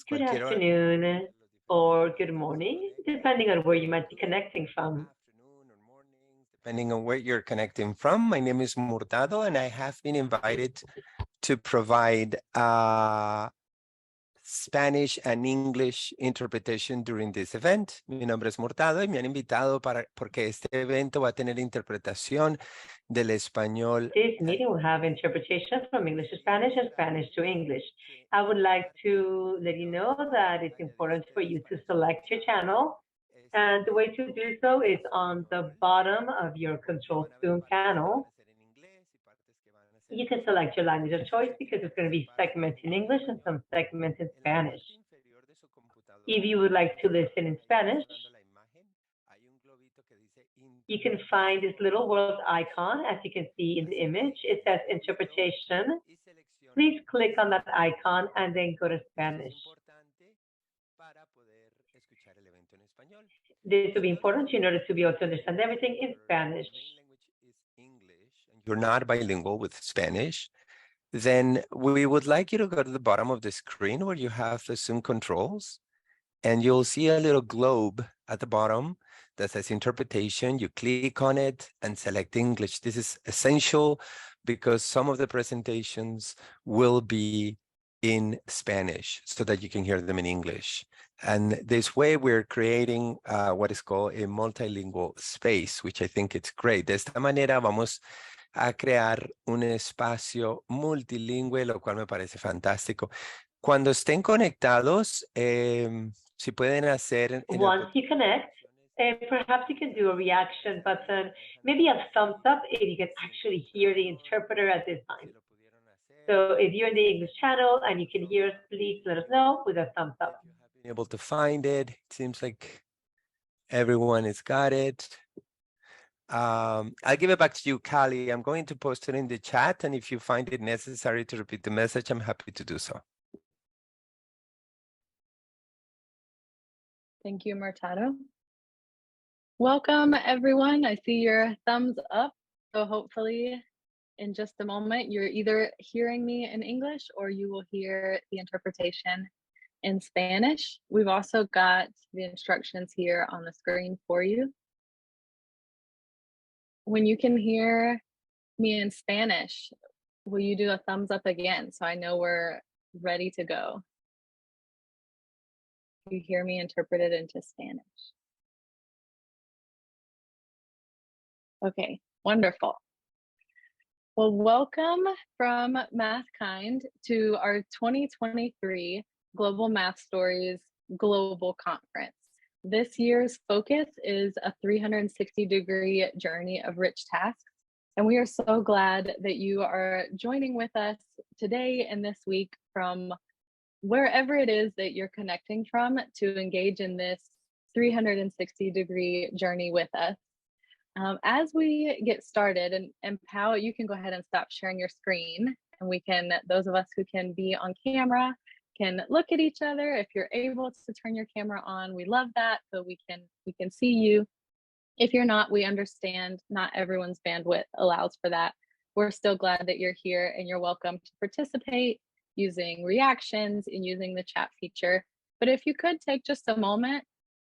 Good afternoon or good morning, depending on where you might be connecting from. Afternoon or morning, depending on where you're connecting from. My name is Murtado, and I have been invited to provide Spanish and English interpretation during this event. Mi nombre es Murtado y me han invitado porque este evento va a tener interpretación del español. Today's meeting will have interpretation from English to Spanish and Spanish to English. I would like to let you know that it's important for you to select your channel. And the way to do so is on the bottom of your control Zoom panel. You can select your language of choice because it's going to be segments in English and some segments in Spanish. If you would like to listen in Spanish, you can find this little world icon, as you can see in the image. It says interpretation. Please click on that icon and then go to Spanish. This will be important in order to be able to understand everything in Spanish. You're not bilingual with Spanish, then we would like you to go to the bottom of the screen where you have the Zoom controls, and you'll see a little globe at the bottom that says interpretation. You click on it and select English. This is essential because some of the presentations will be in Spanish so that you can hear them in English. And this way we're creating what is called a multilingual space, which I think it's great. De esta manera vamos a crear un espacio multilingüe, lo cual me parece fantástico. Cuando estén conectados, si pueden hacer... Once you connect, perhaps you can do a reaction button, maybe a thumbs up if you can actually hear the interpreter at this time. So if you're in the English channel and you can hear us, please let us know with a thumbs up. You have been able to find it. It seems like everyone has got it. I'll give it back to you, Callie. I'm going to post it in the chat, and if you find it necessary to repeat the message, I'm happy to do so. Thank you, Murtado. Welcome, everyone. I see your thumbs up. So hopefully in just a moment, you're either hearing me in English or you will hear the interpretation in Spanish. We've also got the instructions here on the screen for you. When you can hear me in Spanish, will you do a thumbs up again so I know we're ready to go? You hear me interpreted into Spanish. Okay, wonderful. Well, welcome from MathKind to our 2023 Global Math Stories Global Conference. This year's focus is a 360-degree journey of rich tasks, and we are so glad that you are joining with us today and this week from wherever it is that you're connecting from to engage in this 360-degree journey with us. As we get started, and Pao, you can go ahead and stop sharing your screen, and we can, those of us who can be on camera, can look at each other. If you're able to turn your camera on, we love that, so we can see you. If you're not, we understand not everyone's bandwidth allows for that. We're still glad that you're here, and you're welcome to participate using reactions and using the chat feature. But if you could take just a moment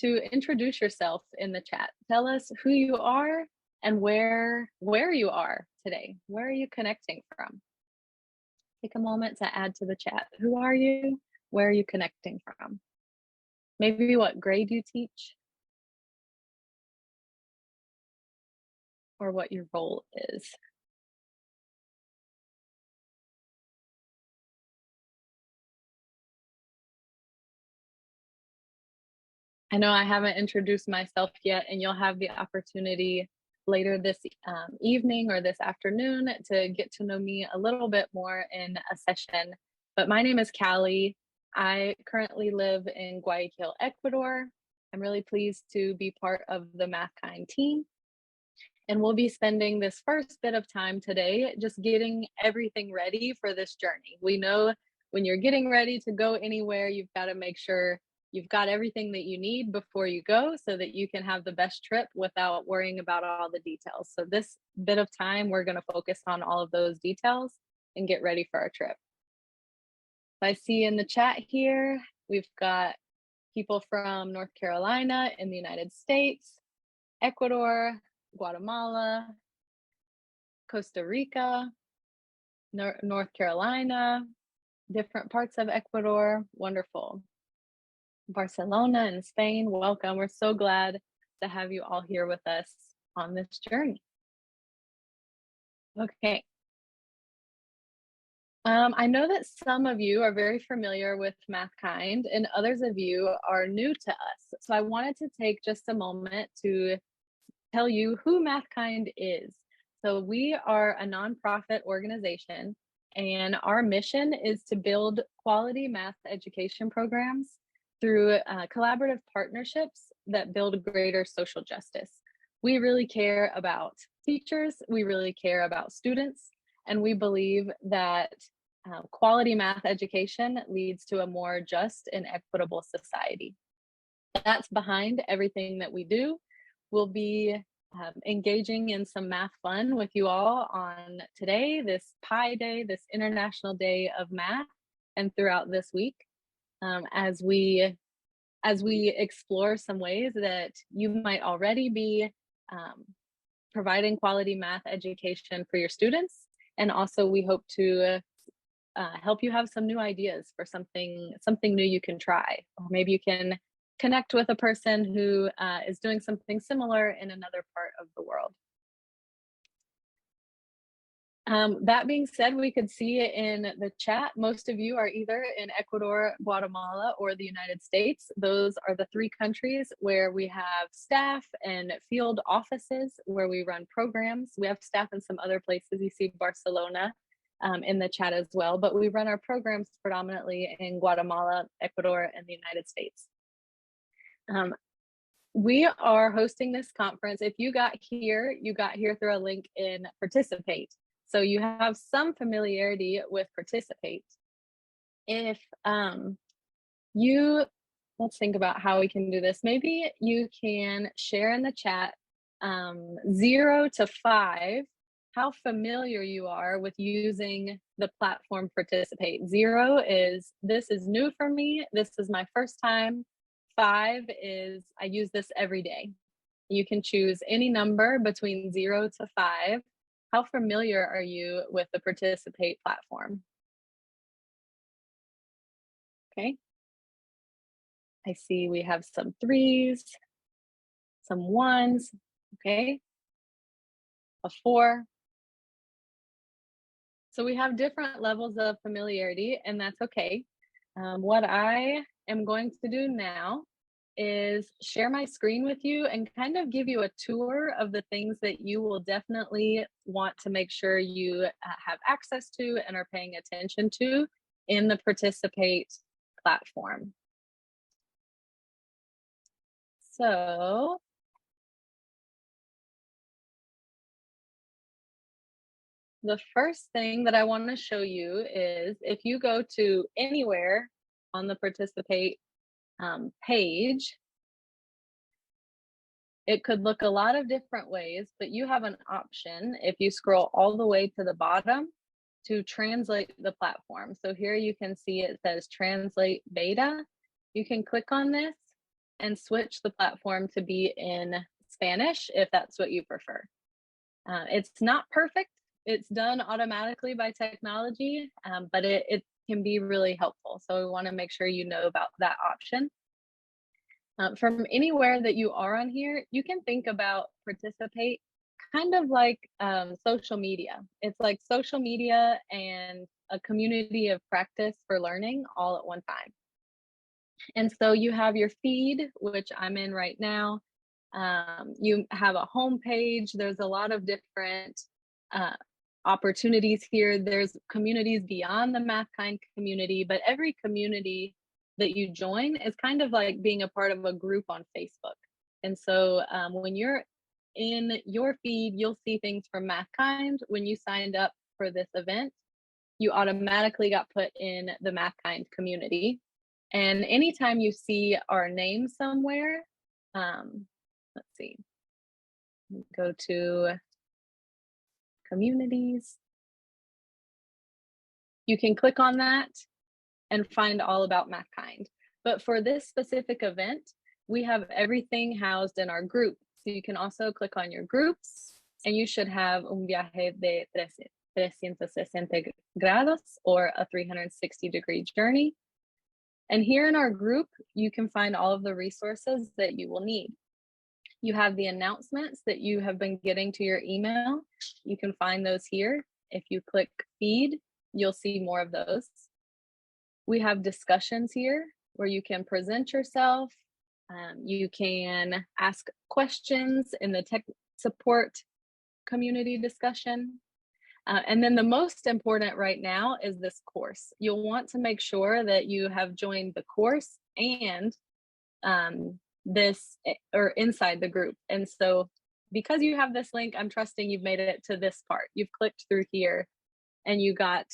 to introduce yourself in the chat. Tell us who you are and where you are today. Where are you connecting from? Take a moment to add to the chat. Who are you? Where are you connecting from? Maybe what grade you teach? Or what your role is. I know I haven't introduced myself yet, and you'll have the opportunity later this evening or this afternoon to get to know me a little bit more in a session. But my name is Callie. I currently live in Guayaquil, Ecuador. I'm really pleased to be part of the MathKind team. And we'll be spending this first bit of time today just getting everything ready for this journey. We know when you're getting ready to go anywhere, you've got to make sure you've got everything that you need before you go so that you can have the best trip without worrying about all the details. So this bit of time, we're going to focus on all of those details and get ready for our trip. I see in the chat here, we've got people from North Carolina in the United States, Ecuador, Guatemala, Costa Rica, North Carolina, different parts of Ecuador. Wonderful. Barcelona in Spain, welcome. We're so glad to have you all here with us on this journey. Okay. I know that some of you are very familiar with MathKind and others of you are new to us. So I wanted to take just a moment to tell you who MathKind is. So we are a nonprofit organization, and our mission is to build quality math education programs through collaborative partnerships that build greater social justice. We really care about teachers, we really care about students, and we believe that quality math education leads to a more just and equitable society. That's behind everything that we do. We'll be engaging in some math fun with you all on today, this Pi Day, this International Day of Math, and throughout this week, as we explore some ways that you might already be providing quality math education for your students. And also we hope to help you have some new ideas for something new you can try, or maybe you can connect with a person who is doing something similar in another part of the world. That being said, we could see in the chat, most of you are either in Ecuador, Guatemala, or the United States. Those are the 3 countries where we have staff and field offices where we run programs. We have staff in some other places. You see Barcelona in the chat as well, but we run our programs predominantly in Guatemala, Ecuador, and the United States. We are hosting this conference. If you got here through a link in Participate. So you have some familiarity with Participate. If let's think about how we can do this. Maybe you can share in the chat 0 to 5, how familiar you are with using the platform Participate. 0 is, this is new for me, this is my first time. 5 is, I use this every day. You can choose any number between 0 to 5. How familiar are you with the Participate platform? Okay. I see we have some 3s, some 1s, okay, a 4. So we have different levels of familiarity, and that's okay. What I am going to do now is share my screen with you and kind of give you a tour of the things that you will definitely want to make sure you have access to and are paying attention to in the Participate platform. So the first thing that I want to show you is, if you go to anywhere on the Participate page, it could look a lot of different ways, but you have an option if you scroll all the way to the bottom to translate the platform. So here you can see it says Translate Beta. You can click on this and switch the platform to be in Spanish if that's what you prefer. It's not perfect. It's done automatically by technology, but it can be really helpful. So we want to make sure you know about that option. From anywhere that you are on here, you can think about Participate kind of like social media. It's like social media and a community of practice for learning all at one time. And so you have your feed, which I'm in right now. You have a home page. There's a lot of different opportunities here. There's communities beyond the MathKind community, but every community that you join is kind of like being a part of a group on Facebook. And so when you're in your feed, you'll see things from MathKind. When you signed up for this event, you automatically got put in the MathKind community. And anytime you see our name somewhere, let's see, go to communities. You can click on that and find all about Mathkind. But for this specific event, we have everything housed in our group. So you can also click on your groups, and you should have un viaje de 360 grados, or a 360-degree journey. And here in our group, you can find all of the resources that you will need. You have the announcements that you have been getting to your email. You can find those here. If you click feed, you'll see more of those. We have discussions here where you can present yourself. You can ask questions in the tech support community discussion. And then the most important right now is this course. You'll want to make sure that you have joined the course and this or inside the group. And so because you have this link, I'm trusting you've made it to this part. You've clicked through here and you got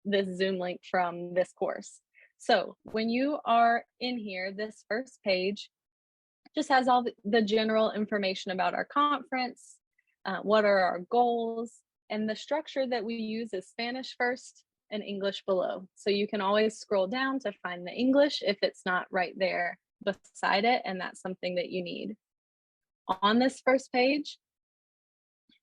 this Zoom link from this course. So when you are in here, this first page just has all the general information about our conference, what are our goals, and the structure that we use is Spanish first and English below. So you can always scroll down to find the English if it's not right there beside it, and that's something that you need. On this first page,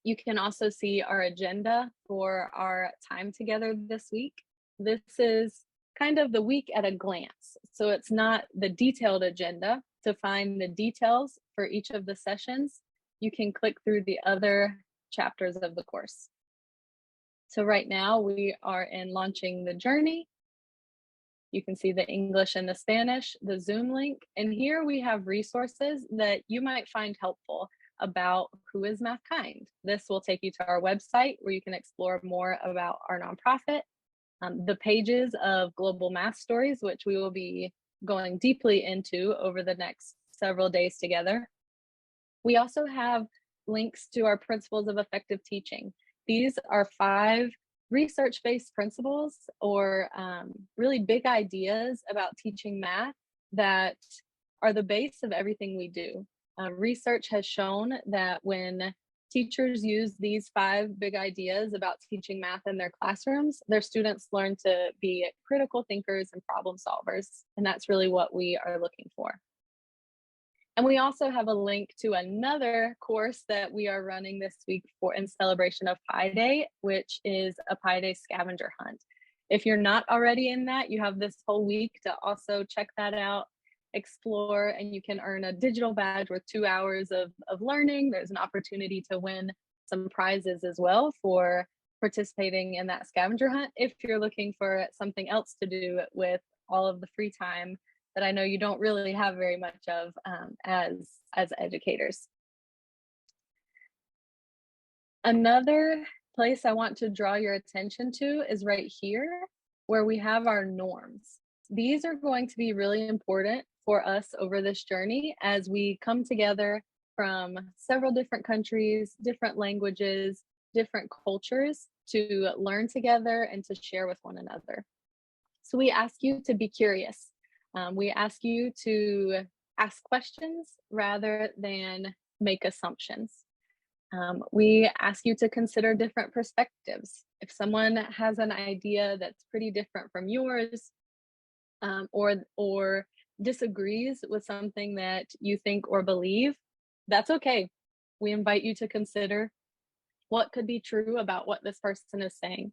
you can also see our agenda for our time together this week. This is kind of the week at a glance. So it's not the detailed agenda. To find the details for each of the sessions, you can click through the other chapters of the course. So right now we are in launching the journey. You can see the English and the Spanish, the Zoom link, and here we have resources that you might find helpful about who is Mathkind. This will take you to our website where you can explore more about our nonprofit, the pages of Global Math Stories, which we will be going deeply into over the next several days together. We also have links to our principles of effective teaching. These are 5 research-based principles or really big ideas about teaching math that are the base of everything we do. Research has shown that when teachers use these 5 big ideas about teaching math in their classrooms, their students learn to be critical thinkers and problem solvers, and that's really what we are looking for. And we also have a link to another course that we are running this week in celebration of Pi Day, which is a Pi Day scavenger hunt. If you're not already in that, you have this whole week to also check that out, explore, and you can earn a digital badge with 2 hours of learning. There's an opportunity to win some prizes as well for participating in that scavenger hunt if you're looking for something else to do with all of the free time that I know you don't really have very much of as educators. Another place I want to draw your attention to is right here, where we have our norms. These are going to be really important for us over this journey as we come together from several different countries, different languages, different cultures to learn together and to share with one another. So we ask you to be curious. We ask you to ask questions rather than make assumptions. We ask you to consider different perspectives. If someone has an idea that's pretty different from yours, or disagrees with something that you think or believe, that's okay. We invite you to consider what could be true about what this person is saying.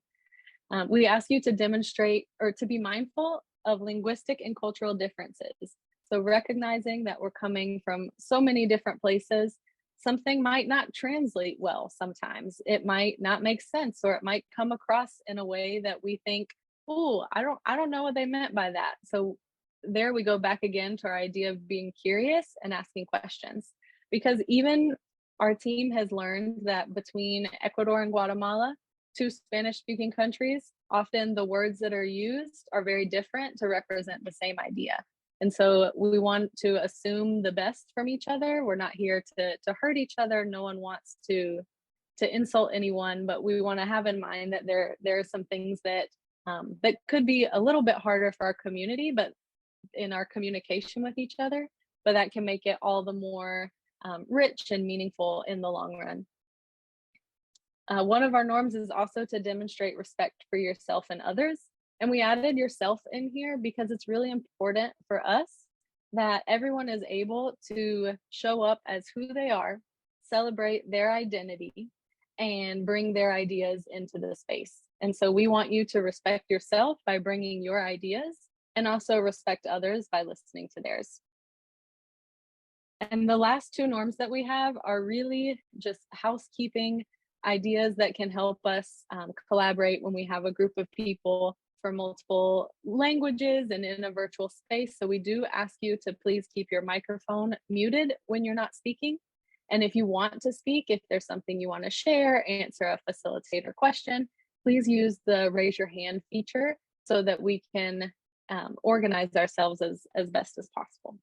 We ask you to demonstrate or to be mindful of linguistic and cultural differences. So recognizing that we're coming from so many different places, something might not translate well sometimes. It might not make sense, or it might come across in a way that we think, oh, I don't know what they meant by that. So there we go back again to our idea of being curious and asking questions. Because even our team has learned that between Ecuador and Guatemala, 2 Spanish-speaking countries, often the words that are used are very different to represent the same idea. And so we want to assume the best from each other. We're not here to hurt each other. No one wants to insult anyone, but we want to have in mind that there are some things that that could be a little bit harder for our community, but in our communication with each other, but that can make it all the more rich and meaningful in the long run. One of our norms is also to demonstrate respect for yourself and others. And we added yourself in here because it's really important for us that everyone is able to show up as who they are, celebrate their identity, and bring their ideas into the space. And so we want you to respect yourself by bringing your ideas and also respect others by listening to theirs. And the last two norms that we have are really just housekeeping ideas that can help us collaborate when we have a group of people for multiple languages and in a virtual space. So we do ask you to please keep your microphone muted when you're not speaking. And if you want to speak, if there's something you want to share, answer a facilitator question, please use the raise your hand feature so that we can organize ourselves as best as possible.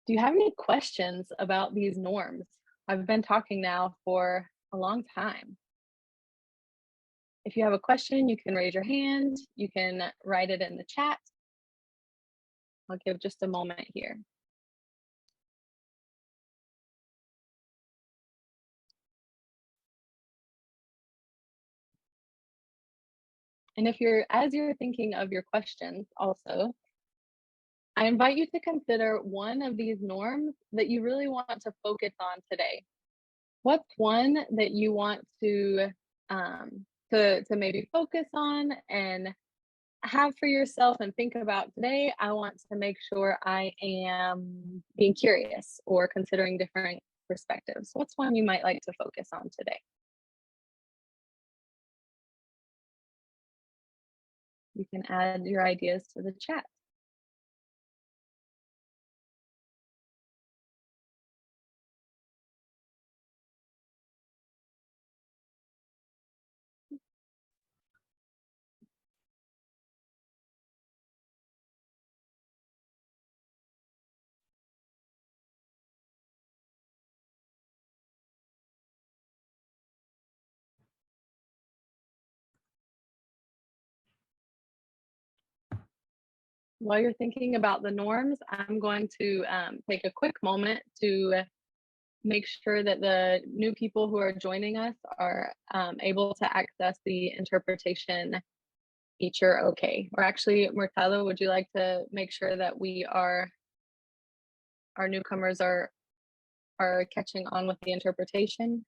Do you have any questions about these norms? I've been talking now for a long time. If you have a question, you can raise your hand. You can write it in the chat. I'll give just a moment here. And as you're thinking of your questions also, I invite you to consider one of these norms that you really want to focus on today. What's one that you want to maybe focus on and have for yourself and think about today? I want to make sure I am being curious or considering different perspectives. What's one you might like to focus on today? You can add your ideas to the chat. While you're thinking about the norms, I'm going to take a quick moment to make sure that the new people who are joining us are able to access the interpretation feature okay. Or actually, Murtala, would you like to make sure that our newcomers are catching on with the interpretation?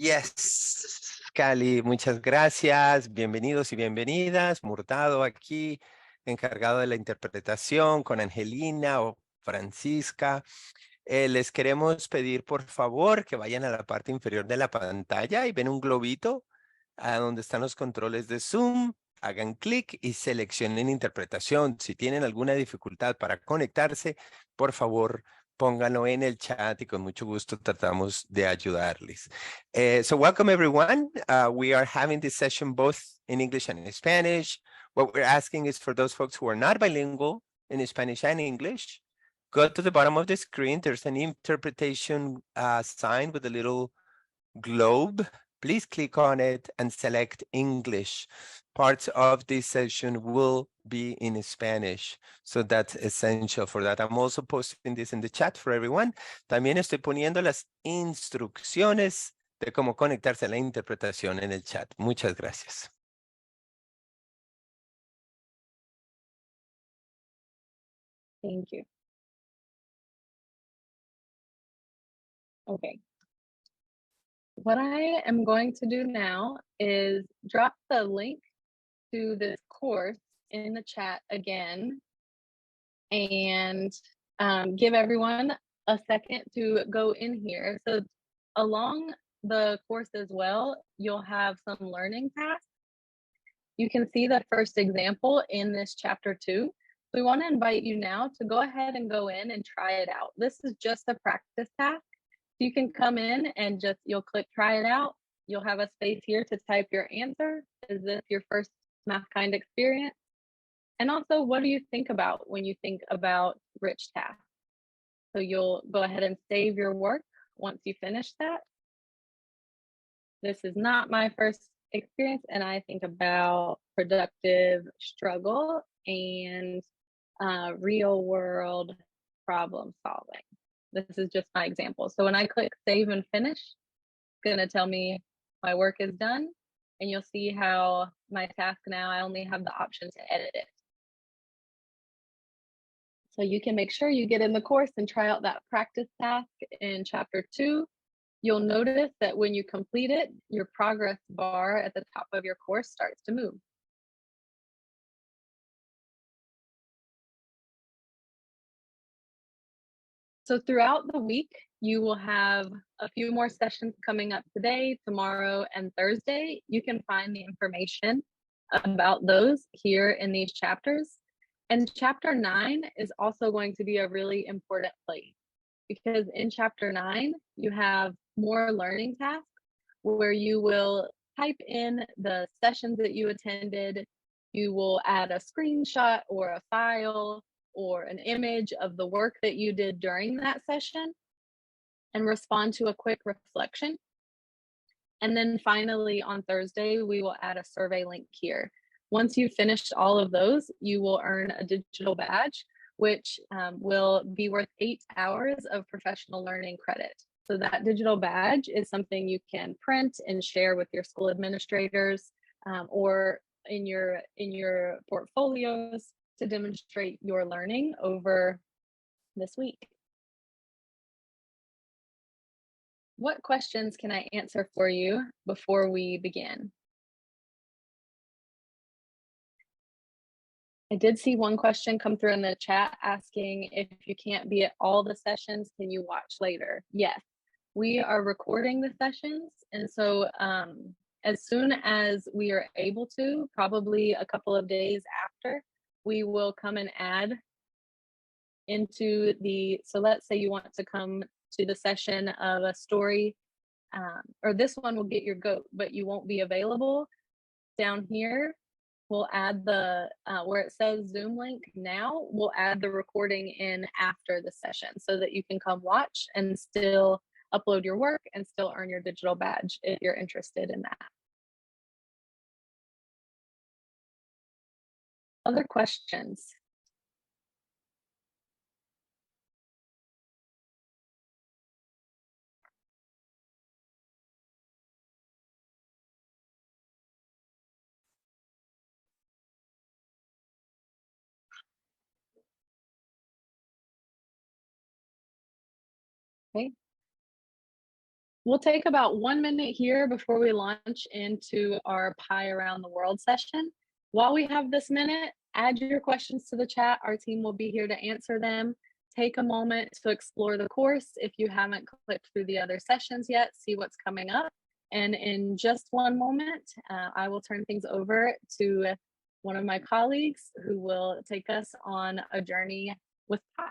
Yes, Cali, muchas gracias. Bienvenidos y bienvenidas. Murtado aquí, encargado de la interpretación con Angelina o Francisca. Les queremos pedir, por favor, que vayan a la parte inferior de la pantalla y ven un globito a donde están los controles de Zoom. Hagan clic y seleccionen interpretación. Si tienen alguna dificultad para conectarse, por favor, pónganlo en el chat y con mucho gusto tratamos de ayudarles. So welcome everyone. We are having this session both in English and in Spanish. What we're asking is for those folks who are not bilingual in Spanish and English, go to the bottom of the screen. There's an interpretation sign with a little globe. Please click on it and select English. Parts of this session will be in Spanish, so that's essential for that. I'm also posting this in the chat for everyone. También estoy poniendo las instrucciones de cómo conectarse a la interpretación en el chat. Muchas gracias. Thank you. Okay. What I am going to do now is drop the link to this course in the chat again and give everyone a second to go in here. So along the course as well, you'll have some learning tasks. You can see the first example in this chapter 2. We want to invite you now to go ahead and go in and try it out. This is just a practice task. You can come in and you'll click try it out. You'll have a space here to type your answer. Is this your first Math Kind experience? And also, what do you think about when you think about rich tasks? So you'll go ahead and save your work once you finish that. This is not my first experience, and I think about productive struggle and real world problem solving. This is just my example. So when I click save and finish, it's going to tell me my work is done. And you'll see how my task now, I only have the option to edit it. So you can make sure you get in the course and try out that practice task in chapter 2. You'll notice that when you complete it, your progress bar at the top of your course starts to move. So throughout the week, you will have a few more sessions coming up today, tomorrow, and Thursday. You can find the information about those here in these chapters. And chapter 9 is also going to be a really important place, because in chapter 9, you have more learning tasks where you will type in the sessions that you attended. You will add a screenshot or a file or an image of the work that you did during that session and respond to a quick reflection. And then finally on Thursday, we will add a survey link here. Once you've finished all of those, you will earn a digital badge, which will be worth 8 hours of professional learning credit. So that digital badge is something you can print and share with your school administrators or in your portfolios to demonstrate your learning over this week. What questions can I answer for you before we begin? I did see one question come through in the chat asking if you can't be at all the sessions, can you watch later? Yes, we are recording the sessions. And so as soon as we are able to, probably a couple of days after, we will come and add into so let's say you want to come to the session of a story, or this one will get your goat, but you won't be available. Down here, we'll add the, where it says Zoom link now, we'll add the recording in after the session so that you can come watch and still upload your work and still earn your digital badge if you're interested in that. Other questions? Okay. We'll take about 1 minute here before we launch into our Pie Around the World session. While we have this minute, add your questions to the chat. Our team will be here to answer them. Take a moment to explore the course. If you haven't clicked through the other sessions yet, see what's coming up. And in just one moment, I will turn things over to one of my colleagues who will take us on a journey with Pi.